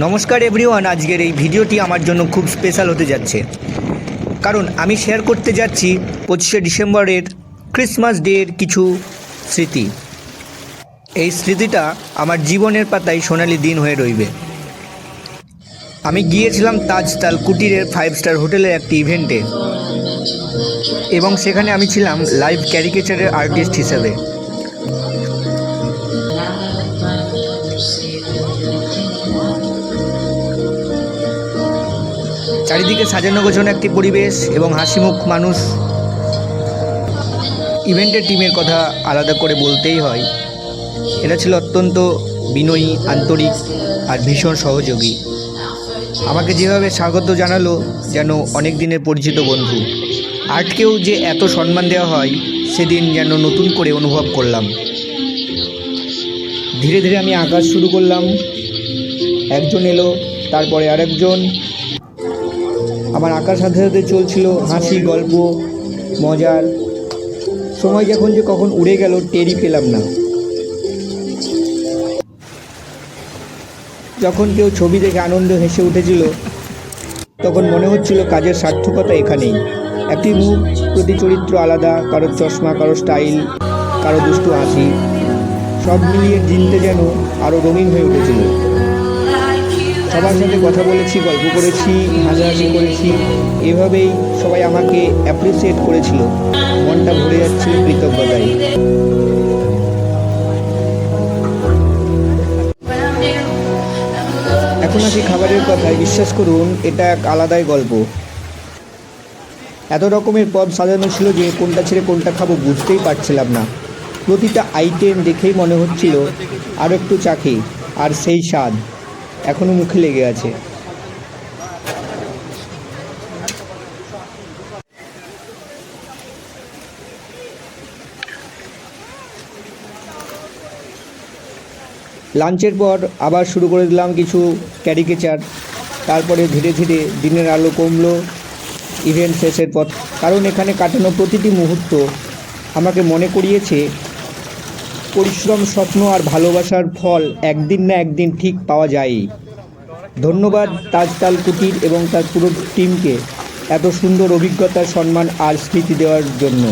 নমস্কার এভরিওয়ান, আজকের এই ভিডিওটি আমার জন্য খুব স্পেশাল হতে যাচ্ছে, কারণ আমি শেয়ার করতে যাচ্ছি 25শে ডিসেম্বরের ক্রিসমাস ডের কিছু স্মৃতি। এই স্মৃতিটা আমার জীবনের পাতায় সোনালি দিন হয়ে রইবে। আমি গিয়েছিলাম তাজতাল কুটিরের 5 স্টার হোটেলের একটি ইভেন্টে, এবং সেখানে আমি ছিলাম লাইভ ক্যারিকেচারের আর্টিস্ট হিসেবে। চারিদিকে সাজানো গোছানো একটি পরিবেশ এবং হাসিমুখ মানুষ। ইভেন্টের টিমের কথা আলাদা করে বলতেই হয়, এরা ছিল অত্যন্ত বিনয়ী, আন্তরিক আর ভীষণ সহযোগী। আমাকে যেভাবে স্বাগত জানালো যেন অনেক দিনের পরিচিত বন্ধু। আর্টকেও যে এত সম্মান দেওয়া হয় সেদিন যেন নতুন করে অনুভব করলাম। ধীরে ধীরে আমি আঁকা শুরু করলাম। একজন এলো, তারপরে আরেকজন। আমার আঁকার সাথে সাথে চলছিল হাসি, গল্প, মজার। সময় যে কখন উড়ে গেল টেরই পেলাম না। যখন কেউ ছবি দেখে আনন্দ হেসে উঠেছিল, তখন মনে হচ্ছিল কাজের সার্থকতা এখানেই। একটি মুখ, প্রতি চরিত্র আলাদা, কারোর চশমা, কারো স্টাইল, কারো দুষ্টু হাসি, সব মিলিয়ে দিনটা যেন আরও রঙিন হয়ে উঠেছিল। সবার সাথে কথা বলেছি, গল্প করেছি, হাসাহাসি করেছি। এভাবেই সবাই আমাকে অ্যাপ্রিসিয়েট করেছিল। মনটা ভরে যাচ্ছিল কৃতজ্ঞতায়। এখন আসি খাবারের কথায়। বিশ্বাস করুন, এটা এক আলাদাই গল্প। এত রকমের পদ সাজানো ছিল যে কোনটা ছেড়ে কোনটা খাবো বুঝতেই পারছিলাম না। প্রতিটা আইটেম দেখেই মনে হচ্ছিল আরও একটু চাখি, আর সেই স্বাদ এখনও মুখে লেগে আছে। লাঞ্চের পর আবার শুরু করে দিলাম কিছু ক্যারিকেচার। তারপরে ধীরে ধীরে দিনের আলো কমলো ইভেন্ট শেষের পর, কারণ এখানে কাটানো প্রতিটি মুহূর্ত আমাকে মনে করিয়েছে পরিশ্রম, স্বপ্ন আর ভালোবাসার ফল একদিন না একদিন ঠিক পাওয়া যায়ই। ধন্যবাদ তাজতাল কুটির এবং তার পুরো টিমকে এত সুন্দর অভিজ্ঞতার সম্মান আর স্মৃতি দেওয়ার জন্য।